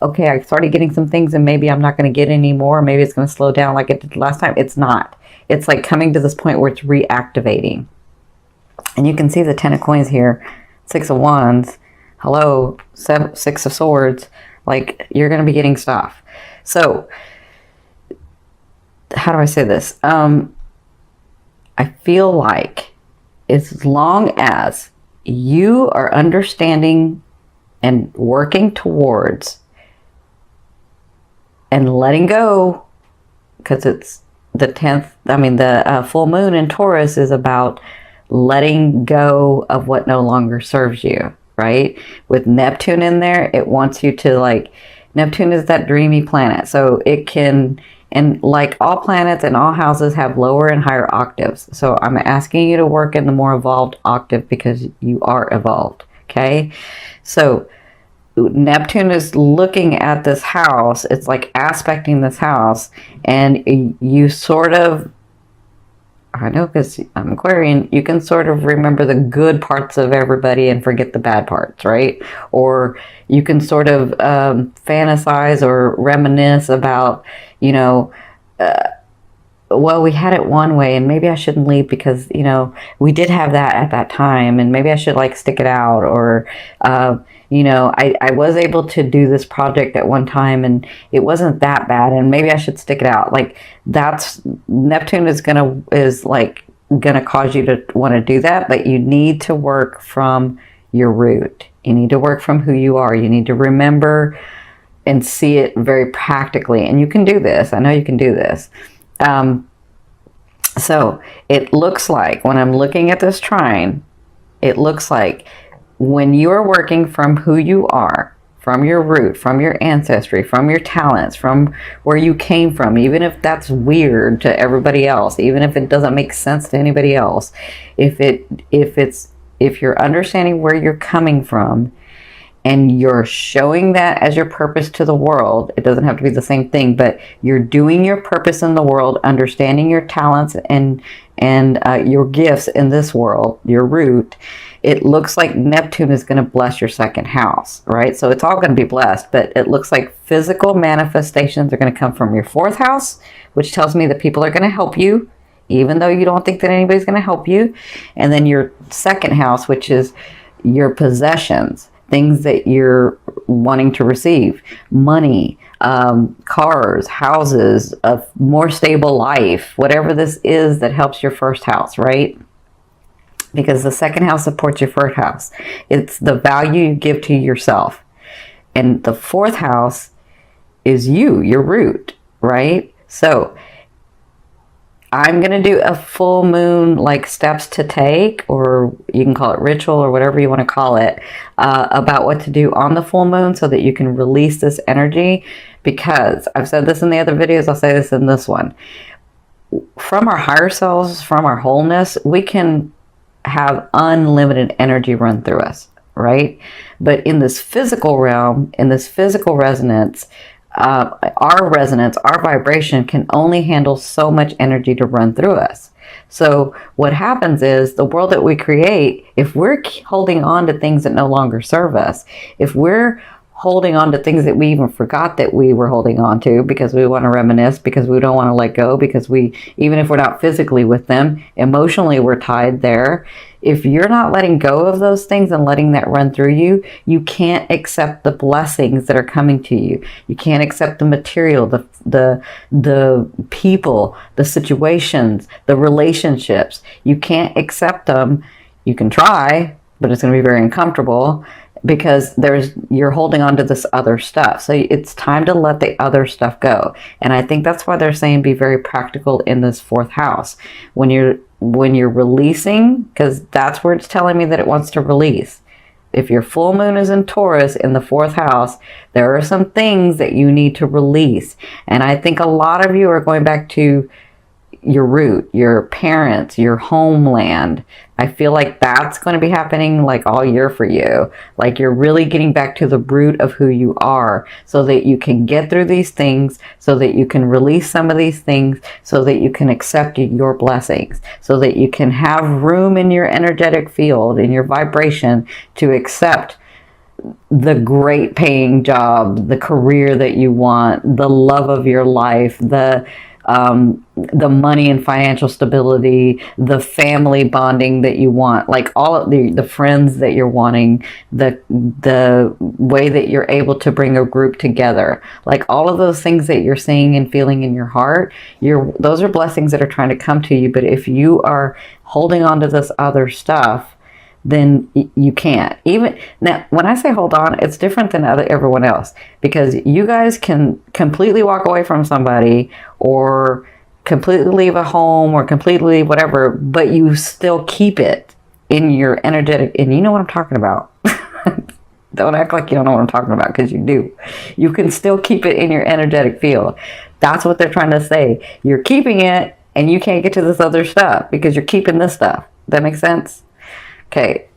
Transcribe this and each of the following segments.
okay, I started getting some things and maybe I'm not going to get any more. Maybe it's going to slow down like it did last time. It's not. It's like coming to this point where it's reactivating. And you can see the 10 of coins here, 6 of wands, hello, 6 of swords. Like, you're going to be getting stuff. So, how do I say this? I feel like as long as you are understanding and working towards and letting go, because it's the 10th, I mean, the full moon in Taurus is about letting go of what no longer serves you, right? With Neptune in there, it wants you to, like, Neptune is that dreamy planet. So it can, and like all planets and all houses have lower and higher octaves. So I'm asking you to work in the more evolved octave because you are evolved, okay? So Neptune is looking at this house. It's like aspecting this house, and you sort of, I know because I'm Aquarian, you can sort of remember the good parts of everybody and forget the bad parts, right? Or you can sort of fantasize or reminisce about, you know, well, we had it one way and maybe I shouldn't leave because, you know, we did have that at that time and maybe I should like stick it out. Or, you know, I was able to do this project at one time and it wasn't that bad and maybe I should stick it out. Like, that's, Neptune is gonna cause you to want to do that, but you need to work from your root. You need to work from who you are. You need to remember and see it very practically. And you can do this. I know you can do this. So it looks like when I'm looking at this trine, it looks like when you're working from who you are, from your root, from your ancestry, from your talents, from where you came from, even if that's weird to everybody else, even if it doesn't make sense to anybody else, if you're understanding where you're coming from and you're showing that as your purpose to the world, it doesn't have to be the same thing, but you're doing your purpose in the world, understanding your talents and your gifts in this world, your root, it looks like Neptune is going to bless your second house, right? So it's all going to be blessed, but it looks like physical manifestations are going to come from your fourth house, which tells me that people are going to help you, even though you don't think that anybody's going to help you. And then your second house, which is your possessions, things that you're wanting to receive, money, cars, houses, a more stable life, whatever this is that helps your first house, right? Because the second house supports your first house. It's the value you give to yourself. And the fourth house is you, your root, right? So I'm going to do a full moon, like steps to take, or you can call it ritual or whatever you want to call it, about what to do on the full moon so that you can release this energy. Because I've said this in the other videos, I'll say this in this one. From our higher selves, from our wholeness, we can have unlimited energy run through us, right? But in this physical realm, in this physical resonance, our vibration can only handle so much energy to run through us. So what happens is the world that we create, if we're holding on to things that no longer serve us, if we're holding on to things that we even forgot that we were holding on to because we want to reminisce, because we don't want to let go, because we, even if we're not physically with them, emotionally we're tied there. If you're not letting go of those things and letting that run through you, you can't accept the blessings that are coming to you. You can't accept the material, the people, the situations, the relationships. You can't accept them. You can try, but it's going to be very uncomfortable because you're holding on to this other stuff. So it's time to let the other stuff go. And I think that's why they're saying be very practical in this fourth house. When you're releasing, because that's where it's telling me that it wants to release. If your full moon is in Taurus in the fourth house, there are some things that you need to release. And I think a lot of you are going back to your root, your parents, your homeland. I feel like that's going to be happening like all year for you. Like you're really getting back to the root of who you are so that you can get through these things, so that you can release some of these things, so that you can accept your blessings, so that you can have room in your energetic field, in your vibration, to accept the great paying job, the career that you want, the love of your life, the money and financial stability, the family bonding that you want, like all of the friends that you're wanting, the way that you're able to bring a group together, like all of those things that you're seeing and feeling in your heart, those are blessings that are trying to come to you. But if you are holding on to this other stuff, then you can't. Even now, when I say hold on, it's different than everyone else, because you guys can completely walk away from somebody or completely leave a home or completely leave whatever, but you still keep it in your energetic, and you know what I'm talking about. Don't act like you don't know what I'm talking about, because you do. You can still keep it in your energetic field. That's what they're trying to say. You're keeping it and you can't get to this other stuff because you're keeping this stuff. That makes sense? Okay,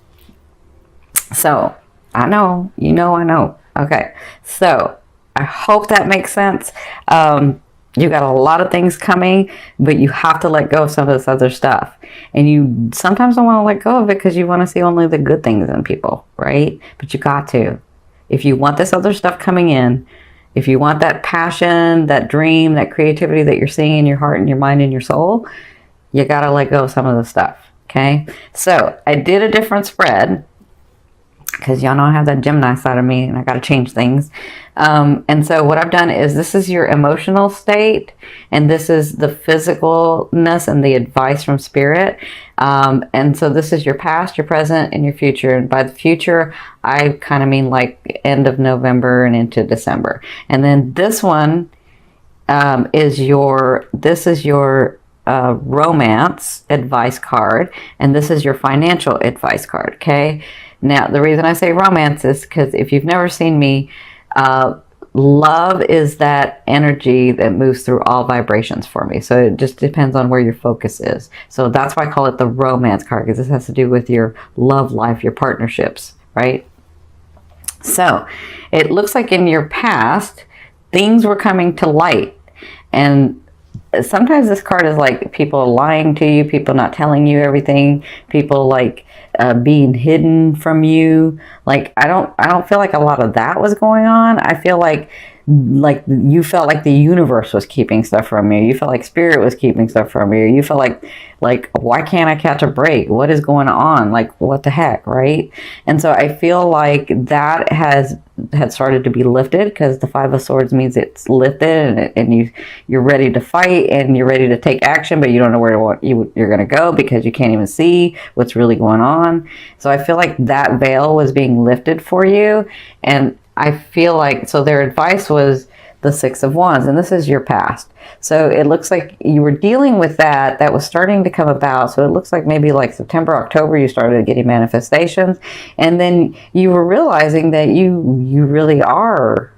so I know, I know. Okay, so I hope that makes sense. You got a lot of things coming, but you have to let go of some of this other stuff. And you sometimes don't want to let go of it because you want to see only the good things in people, right? But you got to. If you want this other stuff coming in, if you want that passion, that dream, that creativity that you're seeing in your heart and your mind and your soul, you got to let go of some of the stuff. Okay, so I did a different spread because y'all know I have that Gemini side of me and I got to change things. And so what I've done is, this is your emotional state and this is the physicalness and the advice from spirit. And so this is your past, your present, and your future. And by the future, I kind of mean like end of November and into December. And then this one is your romance advice card, and this is your financial advice card. Okay, now the reason I say romance is because if you've never seen me, love is that energy that moves through all vibrations for me. So it just depends on where your focus is. So that's why I call it the romance card, because this has to do with your love life, your partnerships, right? So it looks like in your past things were coming to light, and sometimes this card is like people lying to you, people not telling you everything, people like being hidden from you. Like I don't feel like a lot of that was going on. I feel like you felt like the universe was keeping stuff from you. You felt like spirit was keeping stuff from you. You felt like why can't I catch a break? What is going on? Like what the heck, right? And so I feel like that had started to be lifted, because the Five of Swords means it's lifted and you're ready to fight and you're ready to take action, but you don't know where you're going to go because you can't even see what's really going on. So I feel like that veil was being lifted for you, and I feel like, so their advice was the Six of Wands, and this is your past. So it looks like you were dealing with that was starting to come about. So it looks like maybe like September, October, you started getting manifestations, and then you were realizing that you really are.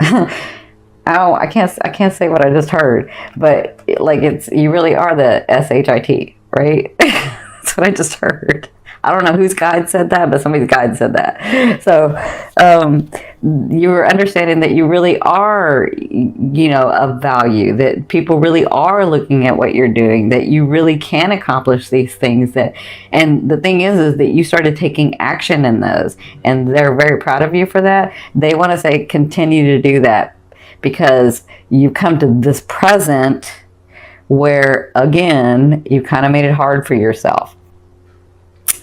I can't say what I just heard, but like you really are the SHIT, right? That's what I just heard. I don't know whose guide said that, but somebody's guide said that. So you were understanding that you really are, of value, that people really are looking at what you're doing, that you really can accomplish these things. And the thing is that you started taking action in those, and they're very proud of you for that. They want to say continue to do that, because you come to this present where, again, you kind of made it hard for yourself.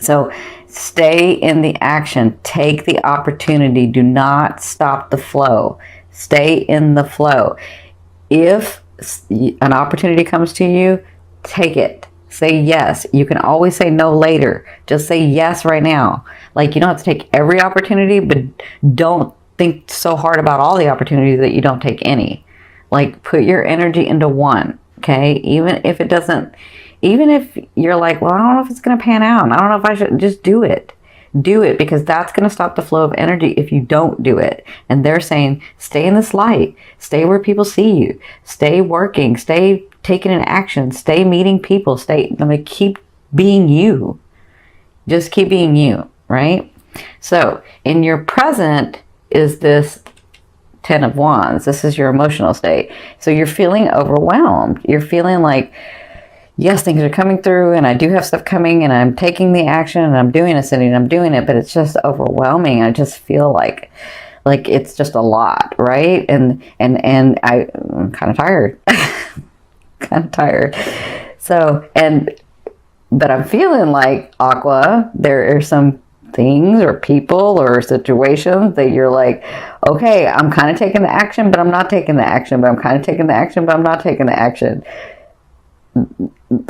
So stay in the action. Take the opportunity. Do not stop the flow. Stay in the flow. If an opportunity comes to you, take it. Say yes. You can always say no later. Just say yes right now. Like, you don't have to take every opportunity, but don't think so hard about all the opportunities that you don't take any. Like, put your energy into one, okay? Even if you're like, well, I don't know if it's going to pan out, I don't know if I should, just do it. Do it, because that's going to stop the flow of energy if you don't do it. And they're saying, stay in this light, stay where people see you, stay working, stay taking an action, stay meeting people, keep being you. Just keep being you, right? So in your present is this Ten of Wands. This is your emotional state. So you're feeling overwhelmed. You're feeling like yes, things are coming through and I do have stuff coming and I'm taking the action and I'm doing it and I'm doing it, but it's just overwhelming. I just feel like it's just a lot, right? And I'm kind of tired. Kind of tired. So, but I'm feeling like, Aqua, there are some things or people or situations that you're like, okay, I'm kind of taking the action, but I'm not taking the action, but I'm kind of taking the action, but I'm not taking the action.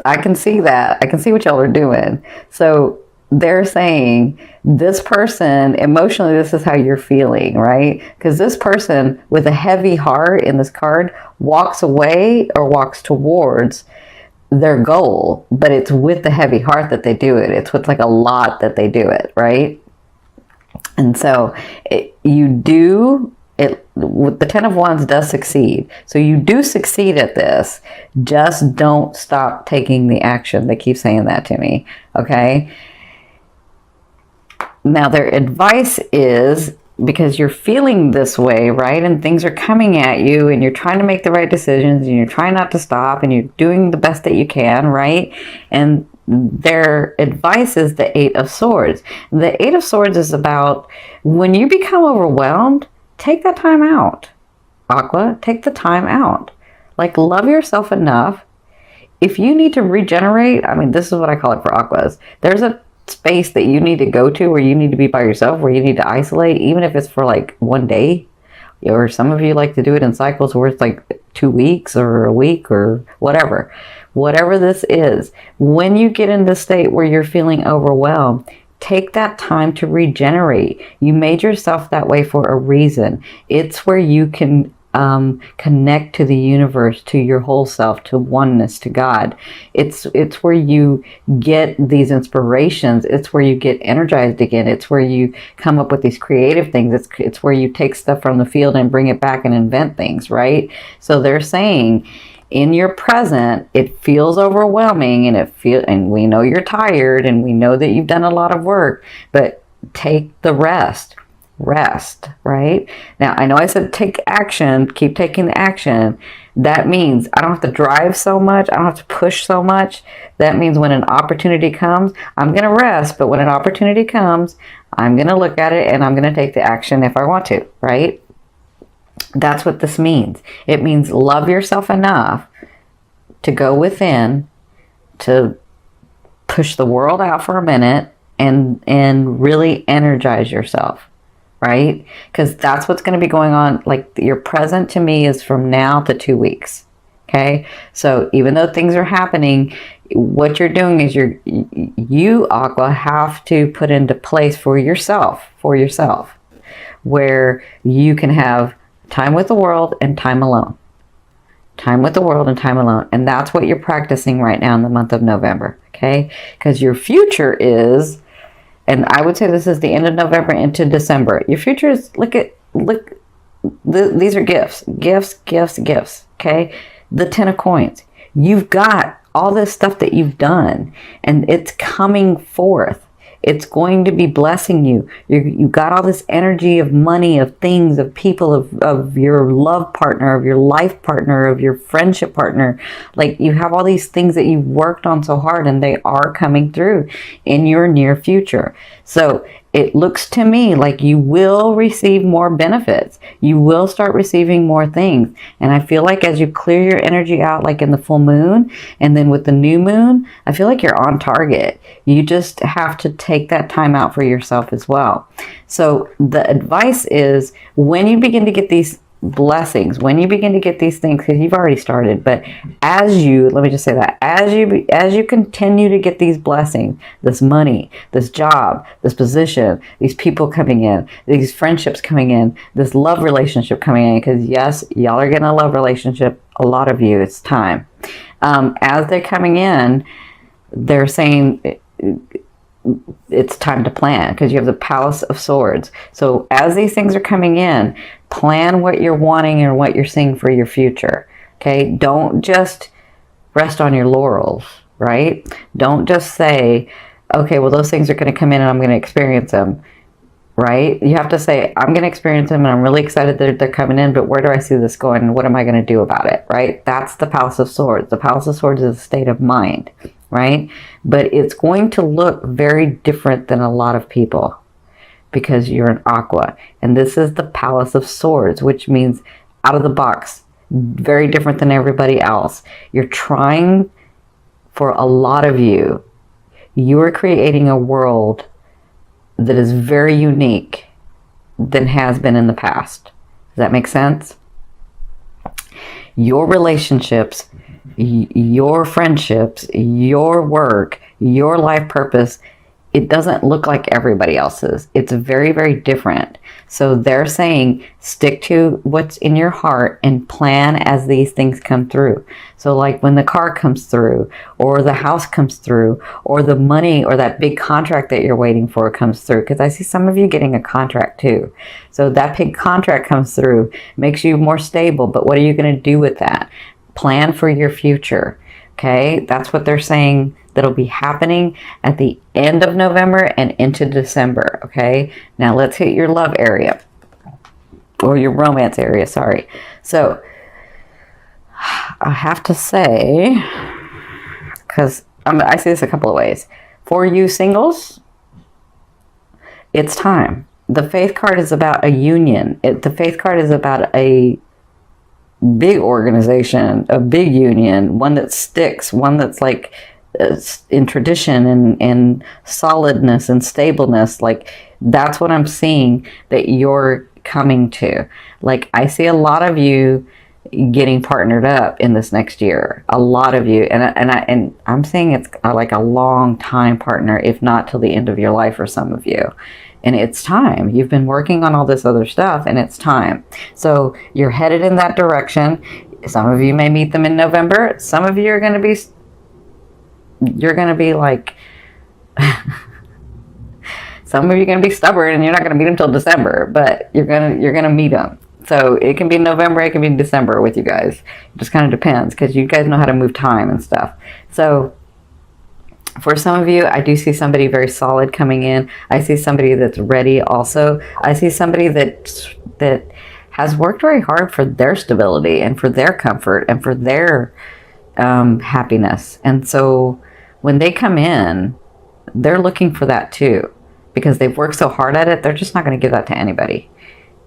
I can see that. I can see what y'all are doing. So they're saying this person, emotionally, this is how you're feeling, right? Because this person with a heavy heart in this card walks away or walks towards their goal, but it's with the heavy heart that they do it. It's with like a lot that they do it, right? And so you do it with the 10 of Wands does succeed. So you do succeed at this. Just don't stop taking the action. They keep saying that to me. Okay. Now their advice is, because you're feeling this way, right? And things are coming at you and you're trying to make the right decisions and you're trying not to stop and you're doing the best that you can, right? And their advice is the 8 of Swords. The 8 of Swords is about when you become overwhelmed, take that time out. Aqua, take the time out. Like, love yourself enough. If you need to regenerate, I mean, this is what I call it for Aquas. There's a space that you need to go to where you need to be by yourself, where you need to isolate, even if it's for like one day, or some of you like to do it in cycles where it's like 2 weeks or a week or whatever this is. When you get in this state where you're feeling overwhelmed, take that time to regenerate. You made yourself that way for a reason. It's where you can connect to the universe, to your whole self, to oneness, to God. It's where you get these inspirations. It's where you get energized again. It's where you come up with these creative things. It's where you take stuff from the field and bring it back and invent things, right? So they're saying, in your present, it feels overwhelming and we know you're tired and we know that you've done a lot of work, but take the rest, right? Now, I know I said take action, keep taking the action. That means I don't have to drive so much. I don't have to push so much. That means when an opportunity comes, I'm going to rest, but when an opportunity comes, I'm going to look at it and I'm going to take the action if I want to, right? That's what this means. It means love yourself enough to go within, to push the world out for a minute and really energize yourself, right? Because that's what's going to be going on. Like, your present to me is from now to 2 weeks. Okay. So even though things are happening, what you're doing is you, Aqua, have to put into place for yourself, where you can have time with the world and time alone. Time with the world and time alone. And that's what you're practicing right now in the month of November. Okay? Because your future is, and I would say this is the end of November into December. Your future is, these are gifts. Okay? The 10 of Coins. You've got all this stuff that you've done and it's coming forth. It's going to be blessing you. You've got all this energy of money, of things, of people, of your love partner, of your life partner, of your friendship partner. Like, you have all these things that you've worked on so hard and they are coming through in your near future. So it looks to me like you will receive more benefits. You will start receiving more things. And I feel like as you clear your energy out, like in the full moon and then with the new moon, I feel like you're on target. You just have to take that time out for yourself as well. So the advice is, when you begin to get these blessings, when you begin to get these things, because you've already started, but let me just say that, as you continue to get these blessings, this money, this job, this position, these people coming in, these friendships coming in, this love relationship coming in, because yes, y'all are getting a love relationship, a lot of you, it's time. As they're coming in, they're saying it's time to plan, because you have the Palace of Swords. So as these things are coming in, plan what you're wanting and what you're seeing for your future. Okay? Don't just rest on your laurels, right? Don't just say, okay, well, those things are going to come in and I'm going to experience them. right? You have to say, I'm going to experience them and I'm really excited that they're coming in, but where do I see this going and what am I going to do about it, right? That's the Palace of Swords. The Palace of Swords is a state of mind, right? But it's going to look very different than a lot of people because you're an Aqua. And this is the Palace of Swords, which means out of the box, very different than everybody else. You're trying, for a lot of you, you are creating a world that is very unique than has been in the past. Does that make sense? Your relationships, your friendships, your work, your life purpose, it doesn't look like everybody else's. It's very, very different. So they're saying stick to what's in your heart and plan as these things come through. So like when the car comes through, or the house comes through, or the money or that big contract that you're waiting for comes through. Because I see some of you getting a contract too. So that big contract comes through, makes you more stable. But what are you going to do with that? Plan for your future. Okay, that's what they're saying that'll be happening at the end of November and into December. Okay, now let's hit your love area or your romance area. Sorry. So I have to say, because I see this a couple of ways. For you singles, it's time. The Faith card is about a union. The Faith card is about a big organization, a big union, one that sticks, one that's like in tradition and solidness and stableness. Like that's what I'm seeing that you're coming to. Like I see a lot of you getting partnered up in this next year. A lot of you, and I'm saying it's like a long time partner, if not till the end of your life for some of you. And it's time. You've been working on all this other stuff and it's time. So you're headed in that direction. Some of you may meet them in November. Some of you are going to be, you're going to be like, some of you are going to be stubborn and you're not going to meet them till December, but you're going to meet them. So it can be November, it can be December with you guys. It just kind of depends because you guys know how to move time and stuff. So for some of you, I do see somebody very solid coming in. I see somebody that's ready also. I see somebody that has worked very hard for their stability and for their comfort and for their happiness. And so when they come in, they're looking for that too. Because they've worked so hard at it, they're just not going to give that to anybody.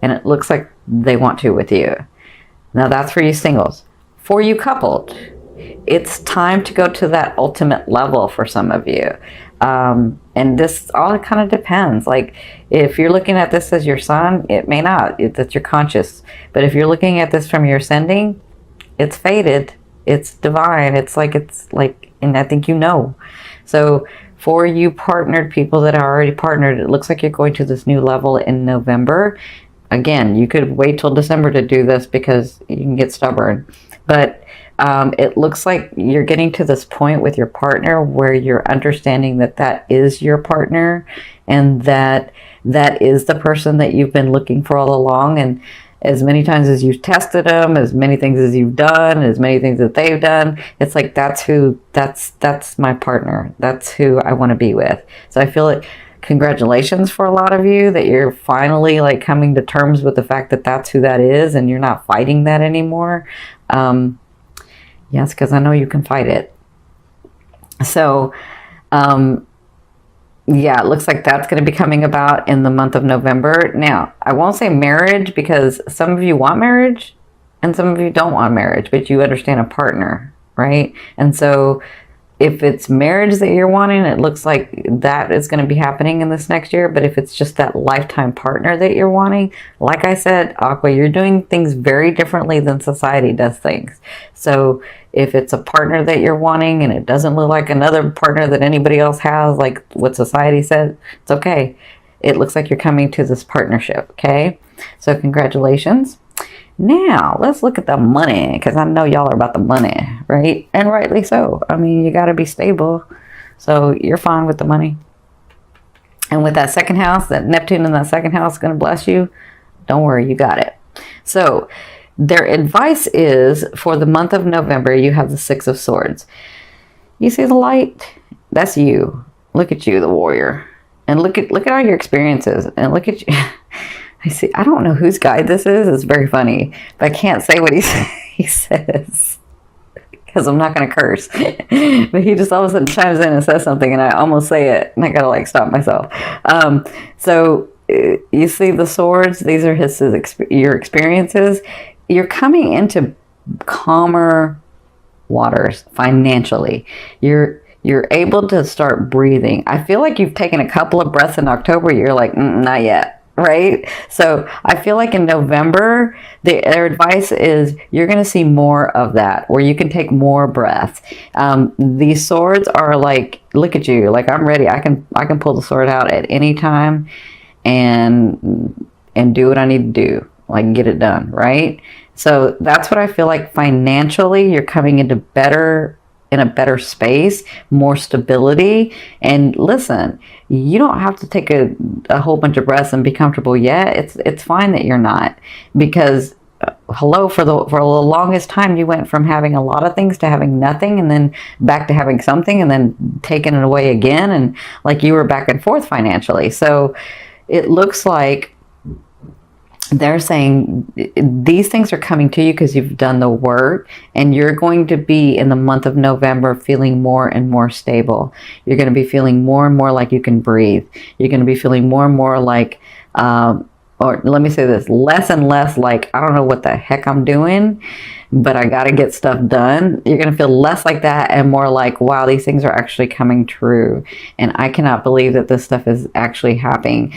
And it looks like they want to with you. Now that's for you singles. For you coupled, it's time to go to that ultimate level for some of you. And this all kind of depends. Like if you're looking at this as your sun, it may not. It's your conscious. But if you're looking at this from your ascending, it's fated. It's divine. It's like, and I think you know. So for you partnered people that are already partnered, it looks like you're going to this new level in November. Again, you could wait till December to do this because you can get stubborn. But it looks like you're getting to this point with your partner where you're understanding that that is your partner and that that is the person that you've been looking for all along. And as many times as you've tested them, as many things as you've done, as many things that they've done, it's like that's my partner. That's who I want to be with. So I feel like congratulations for a lot of you that you're finally like coming to terms with the fact that that's who that is and you're not fighting that anymore. Yes, because I know you can fight it. So, yeah, it looks like that's going to be coming about in the month of November. Now, I won't say marriage because some of you want marriage and some of you don't want marriage, but you understand a partner, right? And so if it's marriage that you're wanting, it looks like that is going to be happening in this next year. But if it's just that lifetime partner that you're wanting, like I said, Aqua, you're doing things very differently than society does things. So if it's a partner that you're wanting and it doesn't look like another partner that anybody else has, like what society said, it's okay. It looks like you're coming to this partnership, okay? So congratulations. Now, let's look at the money, because I know y'all are about the money, right? And rightly so. I mean, you got to be stable. So you're fine with the money. And with that second house, that Neptune in that second house is going to bless you. Don't worry, you got it. So their advice is for the month of November, you have the Six of Swords. You see the light? That's you. Look at you, the warrior. And look at all your experiences, and look at you. I see. I don't know whose guide this is. It's very funny, but I can't say what he says because I'm not going to curse. But he just all of a sudden chimes in and says something, and I almost say it, and I got to like stop myself. So you see the swords. These are your experiences. You're coming into calmer waters financially. You're able to start breathing. I feel like you've taken a couple of breaths in October. You're like, not yet, right? So I feel like in November, their advice is you're going to see more of that, where you can take more breaths. These swords are like, look at you, like I'm ready. I can pull the sword out at any time and do what I need to do, like get it done, right? So that's what I feel like financially. You're coming into in a better space, more stability. And listen, you don't have to take a whole bunch of breaths and be comfortable yet. It's fine that you're not, because hello, for the longest time you went from having a lot of things to having nothing, and then back to having something, and then taking it away again, and like you were back and forth financially. So it looks like they're saying these things are coming to you because you've done the work, and you're going to be in the month of November feeling more and more stable. You're going to be feeling more and more like you can breathe. You're going to be feeling more and more like, or let me say this, less and less like, I don't know what the heck I'm doing, but I got to get stuff done. You're going to feel less like that and more like, wow, these things are actually coming true. And I cannot believe that this stuff is actually happening.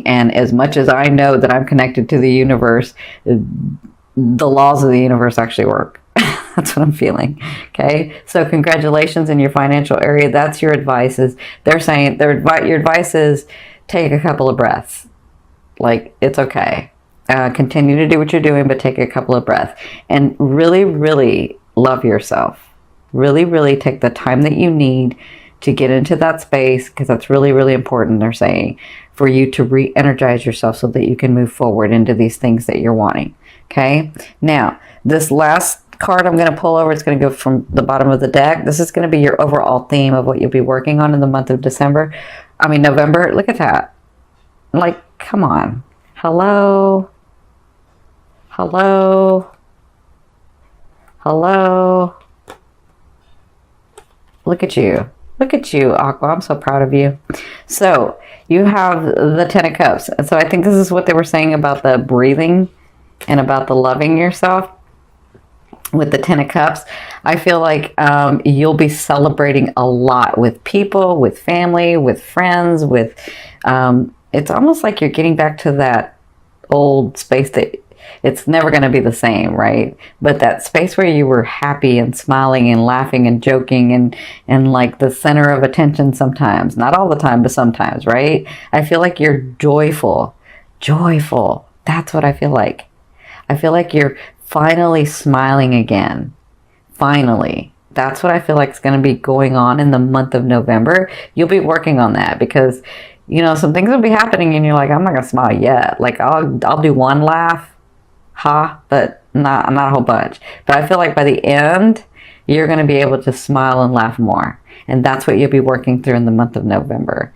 And as much as I know that I'm connected to the universe, the laws of the universe actually work. That's what I'm feeling. Okay. So congratulations in your financial area. That's your advice. They're saying your advice is take a couple of breaths. Like, it's okay. Continue to do what you're doing, but take a couple of breaths and really, really love yourself. Really, really take the time that you need to get into that space, because that's really, really important, they're saying, for you to re-energize yourself so that you can move forward into these things that you're wanting. Okay. Now, this last card I'm going to pull over, it's going to go from the bottom of the deck. This is going to be your overall theme of what you'll be working on in the month of November. Look at that. Like, come on. Hello. Look at you, Aqua. I'm so proud of you. So you have the Ten of Cups. And so I think this is what they were saying about the breathing and about the loving yourself. With the Ten of Cups, I feel like you'll be celebrating a lot with people, with family, with friends, it's almost like you're getting back to that old space that it's never going to be the same, right? But that space where you were happy and smiling and laughing and joking and like the center of attention sometimes. Not all the time, but sometimes, right? I feel like you're joyful. That's what I feel like. I feel like you're finally smiling again. Finally. That's what I feel like is going to be going on in the month of November. You'll be working on that because, you know, some things will be happening and you're like, I'm not going to smile yet. Like I'll do one laugh, but not a whole bunch. But I feel like by the end, you're going to be able to smile and laugh more. And that's what you'll be working through in the month of November.